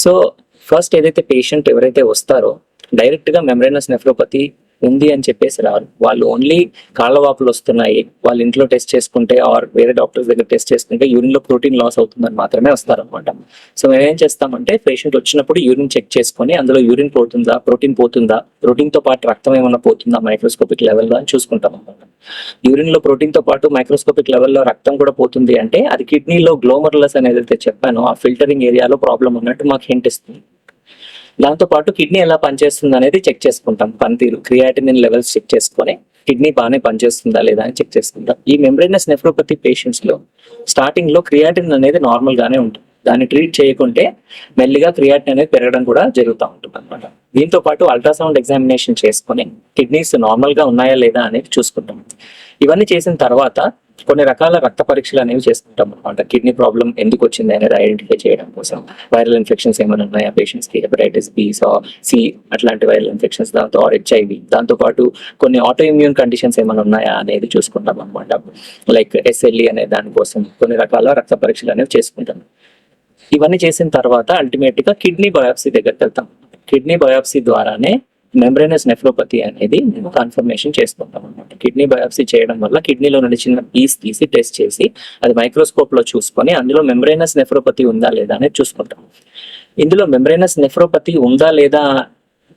So first ఏదైతే patient ఎవరైతే వస్తారో డైరెక్ట్ గా మెంబ్రేనస్ నెఫ్రోపతి ఉంది అని చెప్పేసి రారు. వాళ్ళు ఓన్లీ కాళ్ళ వాపులు వస్తున్నాయి, వాళ్ళ ఇంట్లో టెస్ట్ చేసుకుంటే ఆర్ వేరే డాక్టర్స్ దగ్గర టెస్ట్ చేసుకుంటే యూరిన్ లో ప్రోటీన్ లాస్ అవుతుందని మాత్రమే వస్తారనమాట. సో మేము ఏం చేస్తామంటే పేషెంట్ వచ్చినప్పుడు యూరిన్ చెక్ చేసుకొని అందులో యూరిన్ ప్రోటీన్ పోతుందా, ప్రోటీన్ తో పాటు రక్తం ఏమన్నా పోతుందా మైక్రోస్కోపిక్ లెవెల్లో అని చూసుకుంటాం అనమాట. యూరిన్ లో ప్రోటీన్ తో పాటు మైక్రోస్కోపిక్ లెవెల్లో రక్తం కూడా పోతుంది అంటే అది కిడ్నీలో గ్లోమర్లస్ అనేది అయితే చెప్పానో ఆ ఫిల్టరింగ్ ఏరియాలో ప్రాబ్లం ఉన్నట్టు మాకు హింట్ ఇస్తుంది. దాంతో పాటు కిడ్నీ ఎలా పనిచేస్తుంది అనేది చెక్ చేసుకుంటాం. పనితీరు క్రియాటినిన్ లెవెల్స్ చెక్ చేసుకొని కిడ్నీ బాగానే పనిచేస్తుందా లేదా అని చెక్ చేసుకుంటాం. ఈ మెంబ్రేనస్ నెఫ్రోపతి పేషెంట్స్ లో స్టార్టింగ్ లో క్రియాటిన్ అనేది నార్మల్ గానే ఉంటుంది. దాన్ని ట్రీట్ చేయకుంటే మెల్లిగా క్రియాటిన్ అనేది పెరగడం కూడా జరుగుతూ ఉంటుంది అనమాట. దీంతో పాటు అల్ట్రాసౌండ్ ఎగ్జామినేషన్ చేసుకొని కిడ్నీస్ నార్మల్ గా ఉన్నాయా లేదా అనేది చూసుకుంటాం. ఇవన్నీ చేసిన తర్వాత కొన్ని రకాల రక్త పరీక్షలు అనేవి చేసుకుంటాం అనమాట. కిడ్నీ ప్రాబ్లం ఎందుకు వచ్చింది అనేది ఐడెంటిఫై చేయడం కోసం. వైరల్ ఇన్ఫెక్షన్స్ ఏమైనా ఉన్నాయా పేషెంట్స్ కి, హెపటైటిస్ బి, సి అట్లాంటి వైరల్ ఇన్ఫెక్షన్స్, దాంతో హెచ్ఐవి, దాంతో పాటు కొన్ని ఆటో ఇమ్యూన్ కండిషన్స్ ఏమైనా ఉన్నాయా అనేది చూసుకుంటాం అనమాట. లైక్ ఎస్ఎల్ఈ అనే దానికోసం కొన్ని రకాల రక్త పరీక్షలు అనేవి చేసుకుంటాం. ఇవన్నీ చేసిన తర్వాత అల్టిమేట్ గా కిడ్నీ బయాప్సీ దగ్గరికి వెళ్తాం. కిడ్నీ బయాప్సీ ద్వారానే మెంబ్రేనస్ నెఫ్రోపతి అనేది కన్ఫర్మేషన్ చేసుకుంటాం అనమాట. కిడ్నీ బయాప్సీ చేయడం వల్ల కిడ్నీలో నుండి చిన్న పీస్ తీసి టెస్ట్ చేసి అది మైక్రోస్కోప్ లో చూసుకొని అందులో మెంబ్రేనస్ నెఫ్రోపతి ఉందా లేదా అనేది చూసుకుంటాం. ఇందులో మెంబ్రేనస్ నెఫ్రోపతి ఉందా లేదా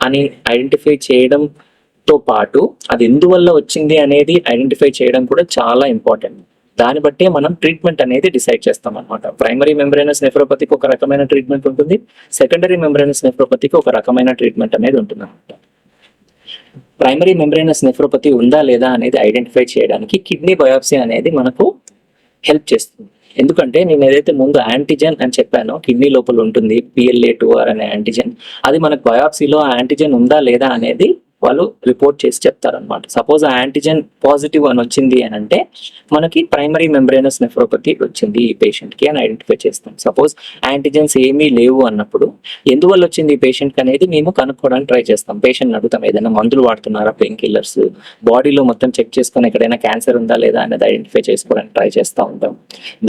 అని ఐడెంటిఫై చేయడంతో పాటు అది ఎందువల్ల వచ్చింది అనేది ఐడెంటిఫై చేయడం కూడా చాలా ఇంపార్టెంట్. దాన్ని బట్టే మనం ట్రీట్మెంట్ అనేది డిసైడ్ చేస్తాం అనమాట. ప్రైమరీ మెంబ్రేనస్ నెఫ్రోపతికి ఒక రకమైన ట్రీట్మెంట్ ఉంటుంది, సెకండరీ మెంబ్రేనస్ నెఫ్రోపతికి ఒక రకమైన ట్రీట్మెంట్ అనేది ఉంటుంది అనమాట. ప్రైమరీ మెంబ్రేనస్ నెఫ్రోపతి ఉందా లేదా అనేది ఐడెంటిఫై చేయడానికి కిడ్నీ బయాప్సీ అనేది మనకు హెల్ప్ చేస్తుంది. ఎందుకంటే నేను ఏదైతే ముందు యాంటీజెన్ అని చెప్పానో కిడ్నీ లోపల ఉంటుంది PLA2R అనే యాంటీజెన్, అది మనకు బయాప్సీలో ఆ యాంటీజెన్ ఉందా లేదా అనేది వాళ్ళు రిపోర్ట్ చేసి చెప్తారనమాట. సపోజ్ ఆ యాంటీజెన్ పాజిటివ్ అని వచ్చింది అని అంటే మనకి ప్రైమరీ మెంబ్రేనస్ నెఫ్రోపతి వచ్చింది ఈ పేషెంట్ కి అని ఐడెంటిఫై చేస్తాం. సపోజ్ యాంటీజెన్స్ ఏమీ లేవు అన్నప్పుడు ఎందువల్ల వచ్చింది ఈ పేషెంట్ కి అనేది మేము కనుక్కోవడానికి ట్రై చేస్తాం. పేషెంట్ అడుగుతాం ఏదైనా మందులు వాడుతున్నారా, పెయిన్ కిల్లర్స్, బాడీలో మొత్తం చెక్ చేసుకొని ఎక్కడైనా క్యాన్సర్ ఉందా లేదా అనేది ఐడెంటిఫై చేసుకోవడానికి ట్రై చేస్తూ ఉంటాం.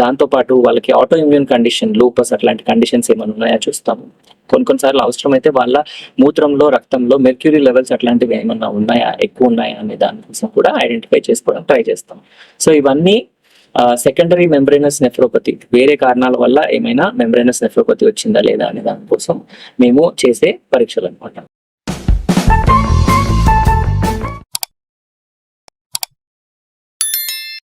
దాంతోపాటు వాళ్ళకి ఆటో ఇమ్యూన్ కండిషన్, లూపస్ అట్లాంటి కండిషన్స్ ఏమైనా ఉన్నాయా చూస్తాము. కొన్నిసార్లు అవసరమైతే వాళ్ళ మూత్రంలో, రక్తంలో మెర్క్యూరీ లెవెల్స్ అట్లాంటివి ఏమన్నా ఉన్నాయా, ఎక్కువ ఉన్నాయా అనే దానికోసం కూడా ఐడెంటిఫై చేసుకోవడం ట్రై చేస్తాం. సో ఇవన్నీ సెకండరీ మెంబ్రేనస్ నెఫ్రోపతి, వేరే కారణాల వల్ల ఏమైనా మెంబ్రేనస్ నెఫ్రోపతి వచ్చిందా లేదా అనే దానికోసం మేము చేసే పరీక్షలు అనమాట.